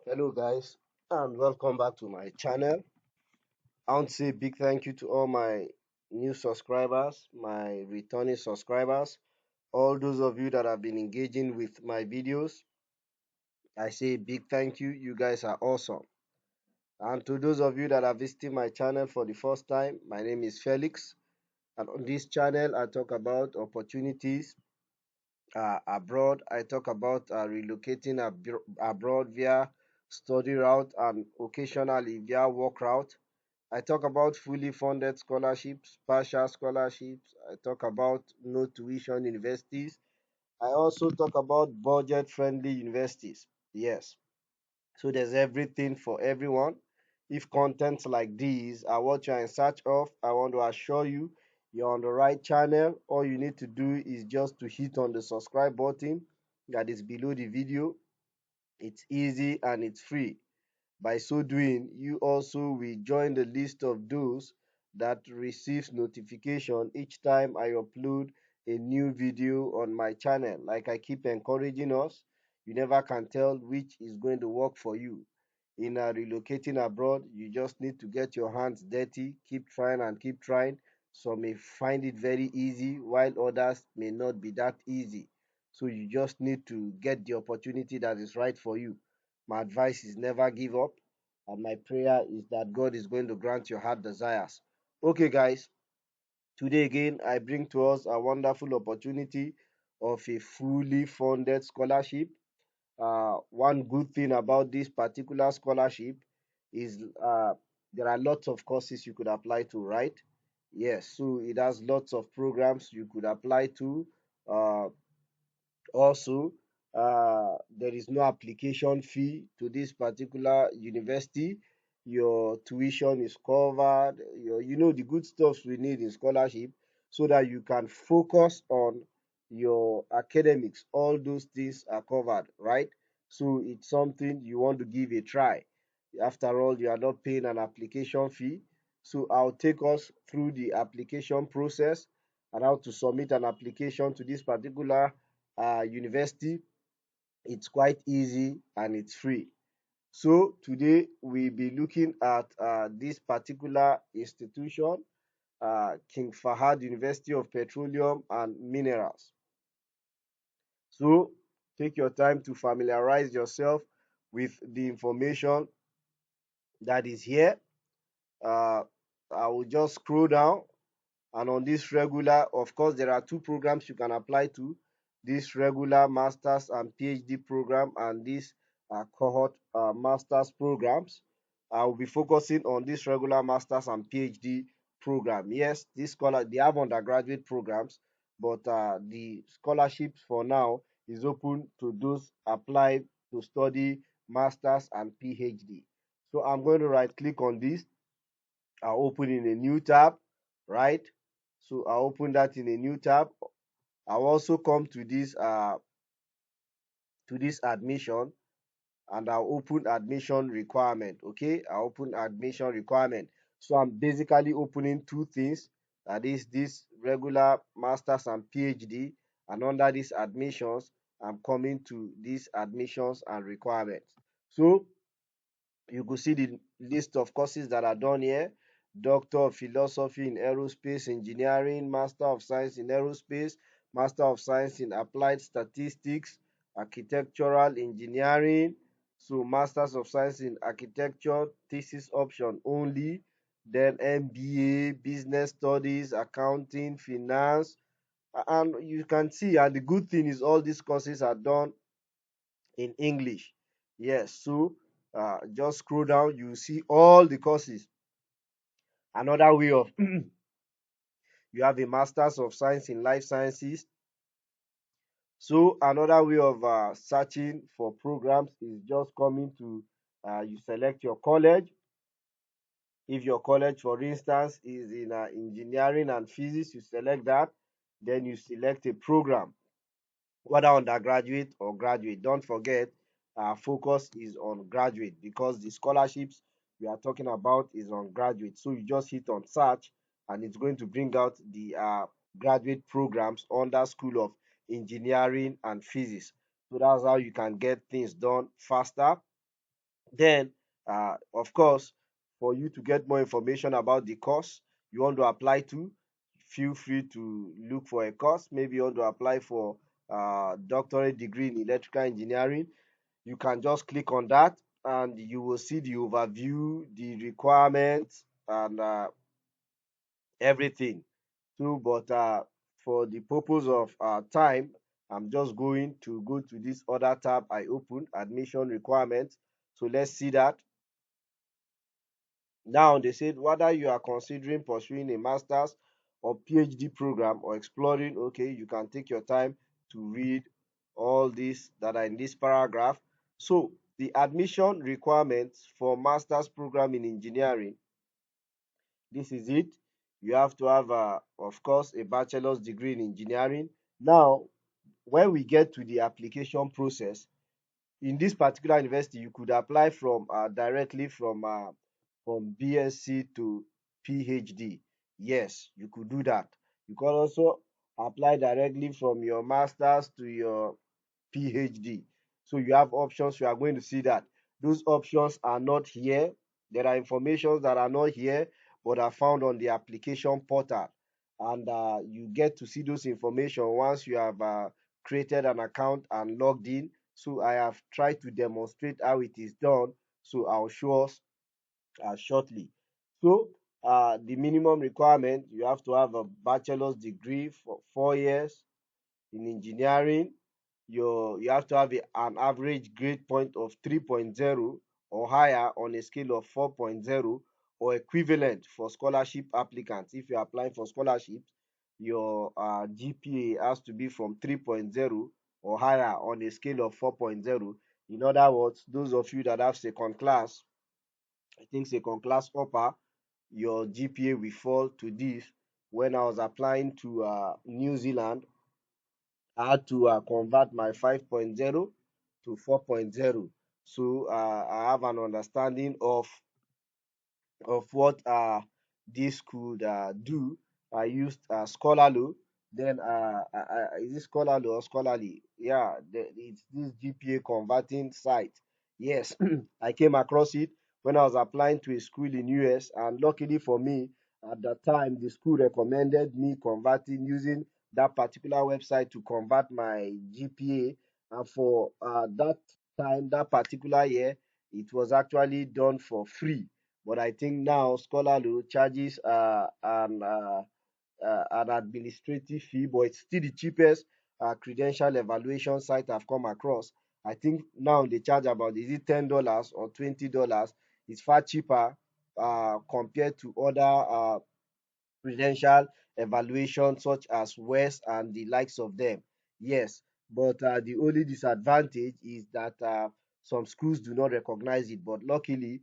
Hello guys, and welcome back to my channel. I want to say a big thank you to all my new subscribers, my returning subscribers, all those of you that have been engaging with my videos. I say a big thank you. You guys are awesome. And to those of you that are visiting my channel for the first time, my name is Felix, and on this channel I talk about opportunities abroad. I talk about relocating abroad via study route and occasionally via work route. I talk about fully funded scholarships, partial scholarships. I talk about no tuition universities. I also talk about budget friendly universities. Yes. So there's everything for everyone. If contents like these are what you're in search of, I want to assure you you're on the right channel. All you need to do is just to hit on the subscribe button that is below the video. It's easy and it's free. By so doing, you also will join the list of those that receives notification each time I upload a new video on my channel. Like I keep encouraging us, you never can tell which is going to work for you. In relocating abroad, you just need to get your hands dirty, keep trying and keep trying. Some may find it very easy, while others may not be that easy. So you just need to get the opportunity that is right for you. My advice is never give up, and my prayer is that God is going to grant your heart desires. Okay, guys, today again, I bring to us a wonderful opportunity of a fully funded scholarship. One good thing about this particular scholarship is there are lots of courses you could apply to, right? Yes, so it has lots of programs you could apply to. Uh, Also, there is no application fee to this particular university. Your tuition is covered. The good stuff we need in scholarship so that you can focus on your academics. All those things are covered, right? So it's something you want to give a try. After all, you are not paying an application fee. So I'll take us through the application process and how to submit an application to this particular university. It's quite easy and it's free. So today we'll be looking at this particular institution, King Fahad University of Petroleum and Minerals. So take your time to familiarize yourself with the information that is here. Uh, I will just scroll down. And on this regular, of course, there are two programs you can apply to: this regular master's and PhD program, and this cohort master's programs. I will be focusing on this regular master's and PhD program. Yes, this scholar they have undergraduate programs, but the scholarships for now is open to those applied to study master's and PhD. So I'm going to right click on this. I'll open in a new tab, right? So I'll open that in a new tab. I'll also come to this admission, and I'll open admission requirement. Okay, I'll open admission requirement. So I'm basically opening two things. That is this regular masters and PhD, and under these admissions, I'm coming to these admissions and requirements. So you could see the list of courses that are done here: Doctor of Philosophy in Aerospace Engineering, Master of Science in Aerospace, Master of Science in Applied Statistics, Architectural Engineering, so Masters of Science in Architecture, thesis option only, then MBA, Business Studies, Accounting, Finance, and you can see, and the good thing is all these courses are done in English. Yes, so just scroll down, you see all the courses. Another way of you have a Masters of Science in Life Sciences. So another way of searching for programs is just coming to you select your college. If your college, for instance, is in engineering and physics, you select that. Then you select a program, whether undergraduate or graduate. Don't forget, our focus is on graduate because the scholarships we are talking about is on graduate. So you just hit on search, and it's going to bring out the graduate programs under School of Engineering and Physics. So that's how you can get things done faster. Then, of course, for you to get more information about the course you want to apply to, feel free to look for a course. Maybe you want to apply for doctorate degree in electrical engineering. You can just click on that and you will see the overview, the requirements, and everything. So, but for the purpose of time, I'm just going to go to this other tab I opened, admission requirements. So let's see that. Now they said whether you are considering pursuing a master's or PhD program or exploring, okay, you can take your time to read all these that are in this paragraph. So the admission requirements for master's program in engineering, this is it. You have to have, of course, a bachelor's degree in engineering. Now, when we get to the application process, in this particular university, you could apply from directly from BSc to PhD. Yes, you could do that. You can also apply directly from your masters to your PhD. So you have options. You are going to see that those options are not here. There are informations that are not here, but are found on the application portal, and you get to see those information once you have created an account and logged in. So I have tried to demonstrate how it is done. So I'll show us shortly. So the minimum requirement, you have to have a bachelor's degree for 4 years in engineering. You have to have an average grade point of 3.0 or higher on a scale of 4.0 or equivalent for scholarship applicants. If you're applying for scholarships, your GPA has to be from 3.0 or higher on a scale of 4.0. In other words, those of you that have second class, I think second class upper, your GPA will fall to this. When I was applying to New Zealand, I had to convert my 5.0 to 4.0. So I have an understanding of what this could do. I used Scholarlo. Then is it Scholarlo or Scholarly? Yeah, it's this GPA converting site. Yes, I came across it when I was applying to a school in US, and luckily for me, at that time the school recommended me converting using that particular website to convert my GPA. And for that time, that particular year, it was actually done for free. But I think now Scholarlo charges an administrative fee, but it's still the cheapest credential evaluation site I've come across. I think now they charge about, is it $10 or $20? It's far cheaper compared to other credential evaluation such as West and the likes of them. Yes, but the only disadvantage is that some schools do not recognize it. But luckily,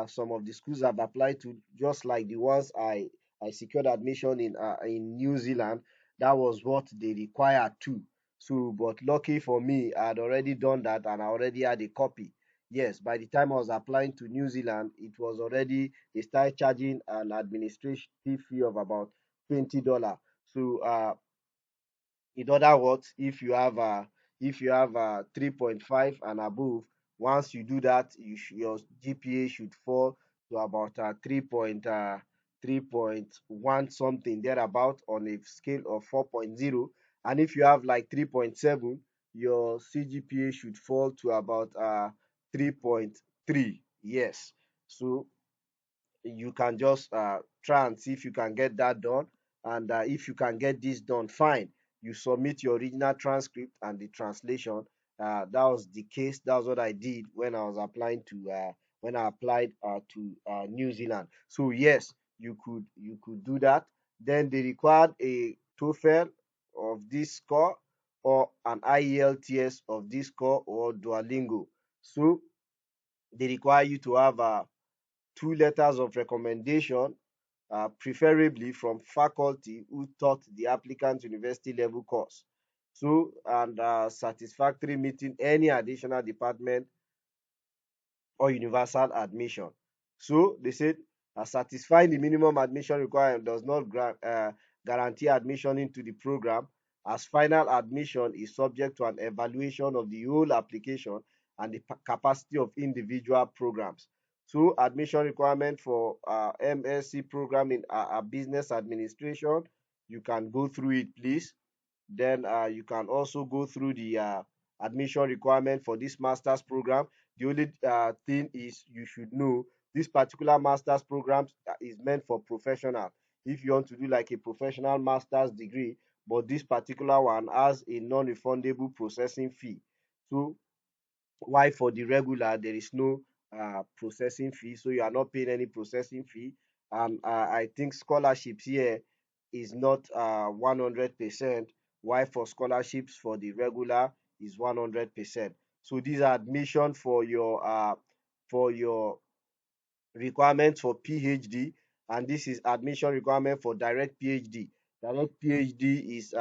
some of the schools I've applied to, just like the ones I secured admission in New Zealand, that was what they required too. So, but lucky for me, I had already done that and I already had a copy. Yes, by the time I was applying to New Zealand, it was already, they started charging an administrative fee of about $20. So in other words, if you have 3.5 and above, once you do that, your GPA should fall to about 3.1 something thereabout on a scale of 4.0. And if you have like 3.7, your CGPA should fall to about 3.3. Yes. So you can just try and see if you can get that done. And if you can get this done, fine. You submit your original transcript and the translation. That was the case. That was what I did when I was applying to when I applied to New Zealand. So yes, you could do that. Then they required a TOEFL of this score or an IELTS of this score or Duolingo. So they require you to have 2 letters of recommendation, preferably from faculty who taught the applicant university level course. So, and satisfactory meeting any additional department or universal admission. So they said satisfying the minimum admission requirement does not guarantee admission into the program, as final admission is subject to an evaluation of the whole application and the capacity of individual programs. So admission requirement for MSc program in business administration, you can go through it, please. Then you can also go through the admission requirement for this master's program. The only thing is you should know this particular master's program is meant for professional. If you want to do like a professional master's degree, but this particular one has a non-refundable processing fee. So why for the regular there is no processing fee, so you are not paying any processing fee. And I think scholarships here is not 100%, why for scholarships for the regular is 100%. So these are admission for your requirements for PhD, and this is admission requirement for direct PhD. Direct PhD is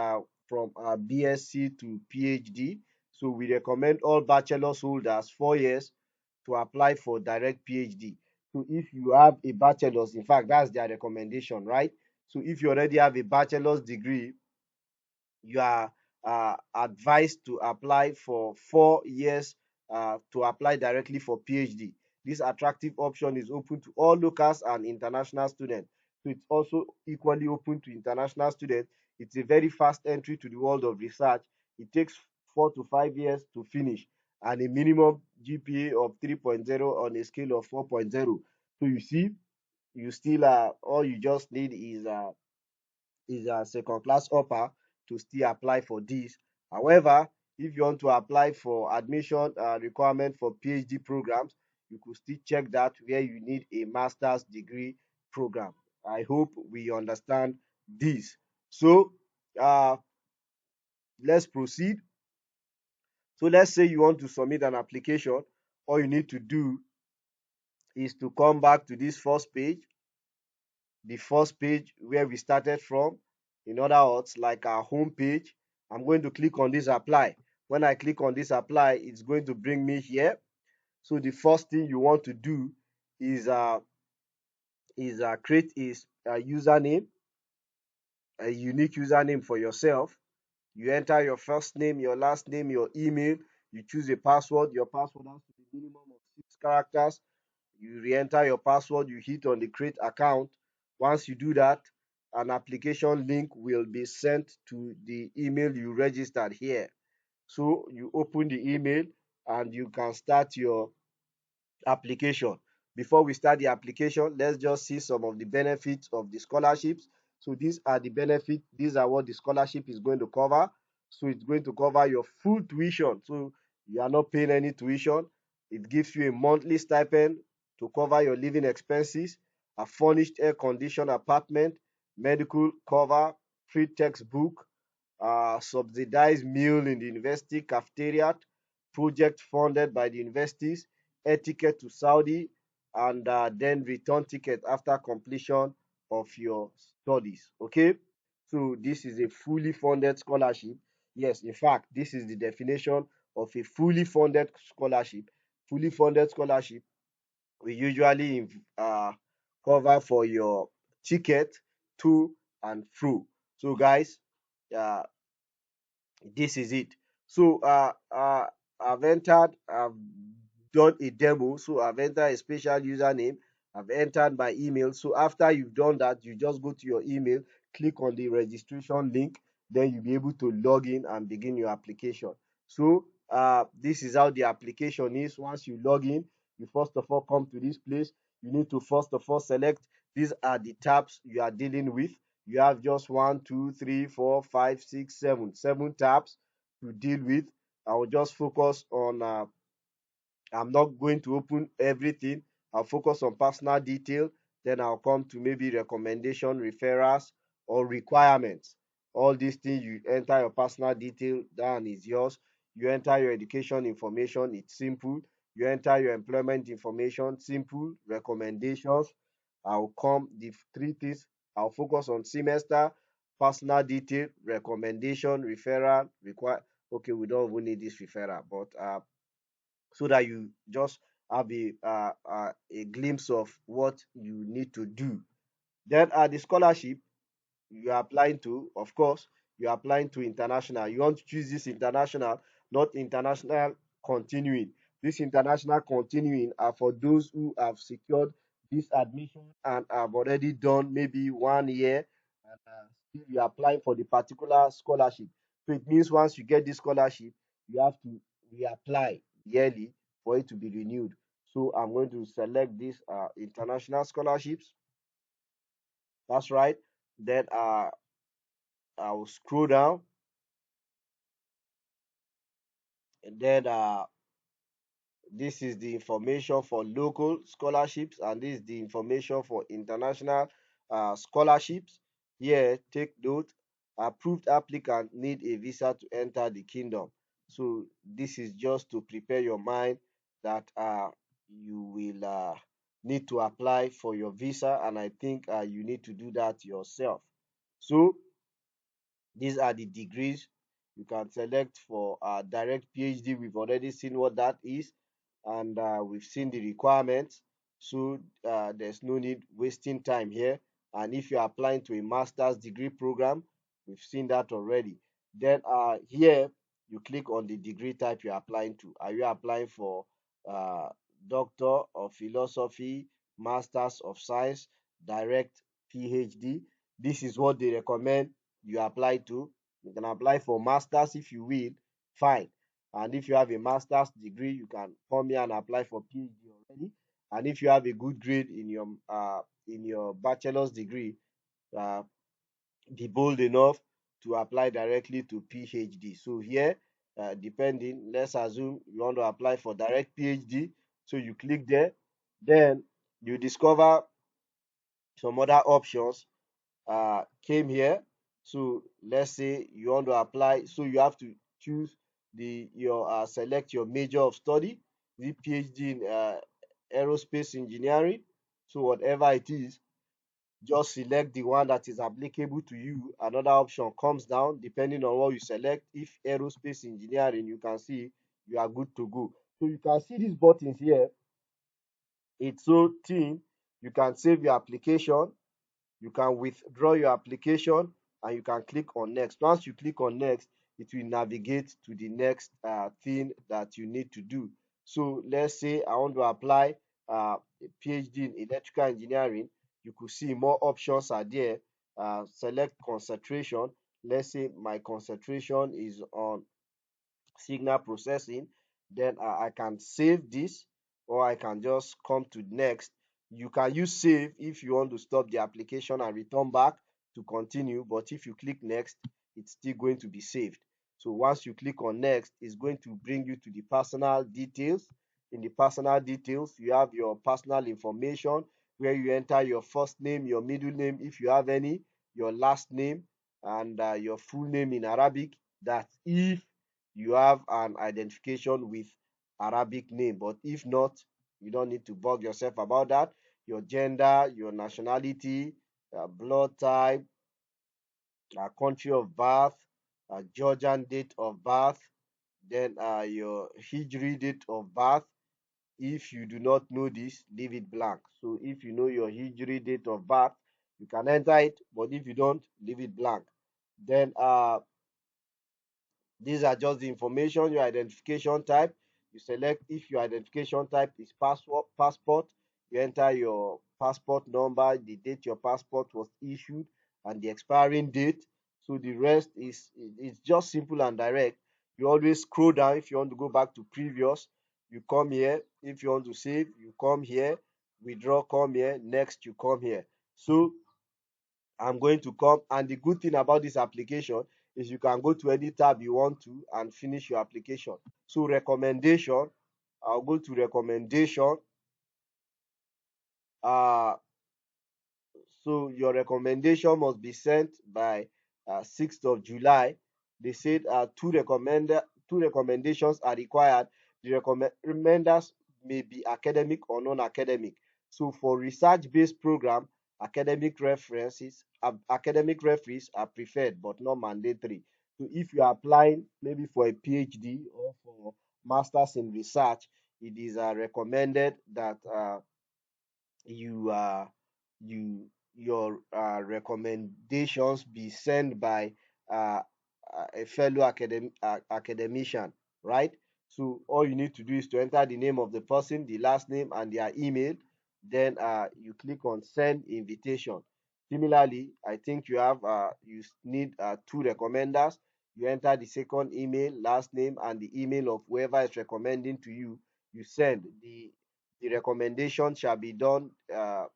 from BSc to PhD. So we recommend all bachelor's holders 4 years to apply for direct PhD. So if you have a bachelor's, in fact, that's their recommendation, right? So if you already have a bachelor's degree, you are advised to apply for 4 years to apply directly for PhD. This attractive option is open to all locals and international students. So it's also equally open to international students. It's a very fast entry to the world of research. It takes 4 to 5 years to finish, and a minimum GPA of 3.0 on a scale of 4.0. So you see, you still all you just need is a second class upper to still apply for this. However, if you want to apply for admission requirement for PhD programs, you could still check that where you need a master's degree program. I hope we understand this. So uh, let's proceed. So let's say you want to submit an application. All you need to do is to come back to this first page, the first page where we started from. In other words, like our home page. I'm going to click on this apply. When I click on this apply, it's going to bring me here. So the first thing you want to do is create a username, a unique username for yourself. You enter your first name, your last name, your email. You choose a password. Your password has to be minimum of 6 characters. You re-enter your password, you hit on the create account. Once you do that, an application link will be sent to the email you registered here. So you open the email and you can start your application. Before we start the application, let's just see some of the benefits of the scholarships. So these are the benefits, these are what the scholarship is going to cover. So it's going to cover your full tuition. So you are not paying any tuition. It gives you a monthly stipend to cover your living expenses, a furnished air conditioned apartment, medical cover, free textbook, subsidized meal in the university cafeteria, project funded by the universities, air ticket to Saudi, and then return ticket after completion of your studies. Okay, so this is a fully funded scholarship. Yes, in fact, this is the definition of a fully funded scholarship. Fully funded scholarship we usually cover for your ticket to and fro. So, guys, uh, this is it. So I've entered, I've done a demo. So I've entered a special username. I've entered my email. So after you've done that, you just go to your email, click on the registration link, then you'll be able to log in and begin your application. So this is how the application is. Once you log in, you first of all come to this place. You need to first of all select, these are the tabs you are dealing with. You have just 1, 2, 3, 4, 5, 6, 7 tabs to deal with. I will just focus on I'm not going to open everything. I'll focus on personal detail. Then I'll come to maybe recommendation, referrals, or requirements. All these things, you enter your personal detail, that is yours. You enter your education information, it's simple. You enter your employment information, simple. Recommendations, I'll come, the three things, I'll focus on semester, personal detail, recommendation, referral, require. Okay, we don't even need this referral, but so that you just have a glimpse of what you need to do. Then the scholarship you are applying to, of course, you are applying to international. You want to choose this international, not international continuing. This international continuing are for those who have secured this admission and have already done maybe 1 year, and still you are applying for the particular scholarship. So it means once you get this scholarship, you have to reapply yearly for it to be renewed. So I'm going to select these international scholarships. That's right. Then I'll scroll down, and then this is the information for local scholarships, and this is the information for international scholarships. Here, take note: approved applicant need a visa to enter the kingdom. So this is just to prepare your mind that you will need to apply for your visa, and I think you need to do that yourself. So these are the degrees you can select for direct PhD. We've already seen what that is, and we've seen the requirements. So there's no need wasting time here. And if you're applying to a master's degree program, we've seen that already. Then here you click on the degree type you're applying to. Are you applying for uh, Doctor of Philosophy, Masters of Science, direct PhD? This is what they recommend you apply to. You can apply for masters if you will, fine. And if you have a master's degree, you can come here and apply for PhD already. And if you have a good grade in your bachelor's degree, uh, be bold enough to apply directly to PhD. So here, depending, let's assume you want to apply for direct PhD. So you click there, then you discover some other options came here. So let's say you want to apply, so you have to choose your select your major of study, the PhD in aerospace engineering. So whatever it is, just select the one that is applicable to you. Another option comes down depending on what you select. If aerospace engineering, you can see you are good to go. So you can see these buttons here. It's so thin. You can save your application, you can withdraw your application, and you can click on next. Once you click on next, it will navigate to the next thing that you need to do. So let's say I want to apply a PhD in electrical engineering. You could see more options are there. Select concentration. Let's say my concentration is on signal processing. Then I can save this, or I can just come to next. You can use save if you want to stop the application and return back to continue, but if you click next, it's still going to be saved. So once you click on next, it's going to bring you to the personal details. In the personal details, you have your personal information, where you enter your first name, your middle name if you have any, your last name, and your full name in Arabic. That's if you have an identification with Arabic name. But if not, you don't need to bug yourself about that. Your gender, your nationality, blood type, country of birth, Georgian date of birth, then your Hijri date of birth. If you do not know this, leave it blank. So if you know your Hijri date of birth, you can enter it, but if you don't, leave it blank. Then these are just the information, your identification type. You select if your identification type is passport. You enter your passport number, the date your passport was issued, and the expiring date. So the rest is it's just simple and direct. You always scroll down if you want to go back to previous. You come here. If you want to save, you come here. Withdraw, come here. Next, you come here. So I'm going to come. And the good thing about this application is you can go to any tab you want to and finish your application. So recommendation, I'll go to recommendation. Uh, so your recommendation must be sent by 6th of July. They said two recommendations are required. The recommenders may be academic or non-academic. So for research-based program, academic referees are preferred but not mandatory. So if you are applying maybe for a PhD or for masters in research, it is recommended that you you your recommendations be sent by uh, a fellow academician, right? So all you need to do is to enter the name of the person, the last name, and their email. Then you click on send invitation. Similarly, I think you need two recommenders. You enter the second email, last name, and the email of whoever is recommending to you. You send the recommendation shall be done. A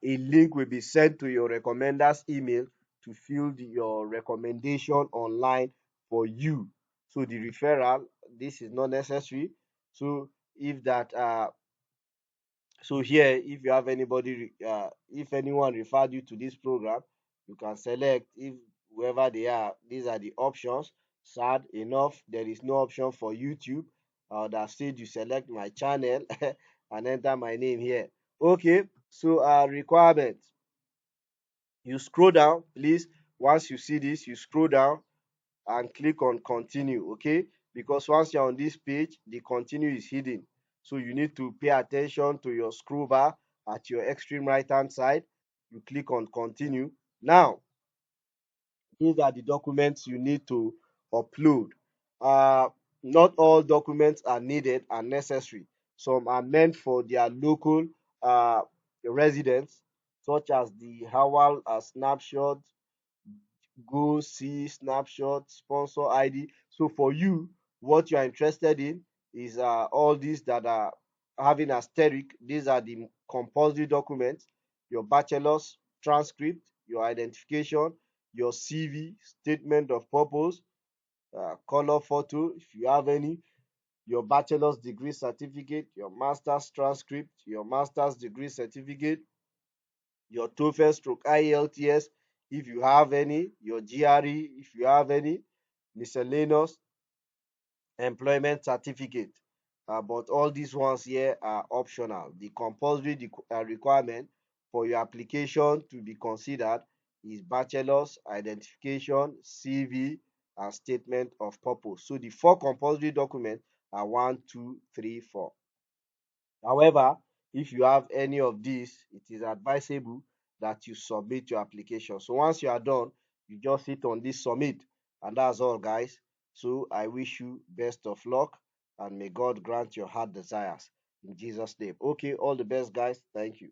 link will be sent to your recommender's email to fill your recommendation online for you. So the referral, this is not necessary. So if that so here, if you have if anyone referred you to this program, you can select if whoever they are. These are the options. Sad enough, there is no option for YouTube. I would have said you select my channel and enter my name here. Okay, so requirements. You scroll down, please. Once you see this, you scroll down and click on continue. Okay, because once you're on this page, the continue is hidden, so you need to pay attention to your scroll bar at your extreme right hand side. You click on continue. Now these are the documents you need to upload. uh Not all documents are needed and necessary. Some are meant for their local uh residents, such as the Howal snapshot, go see snapshot, sponsor ID. So for you, what you are interested in is all these that are having asterisk. These are the compulsory documents: your bachelor's transcript, your identification, your CV, statement of purpose, color photo if you have any, your bachelor's degree certificate, your master's transcript, your master's degree certificate, your TOEFL stroke IELTS if you have any, your GRE if you have any, miscellaneous employment certificate. But all these ones here are optional. The compulsory requirement for your application to be considered is bachelor's, identification, CV, and statement of purpose. So the four compulsory documents are one, two, three, four. However, if you have any of these, it is advisable that you submit your application. So once you are done, you just hit on this submit, and that's all, guys. So I wish you best of luck, and may God grant your heart desires in Jesus' name. Okay, all the best, guys. Thank you.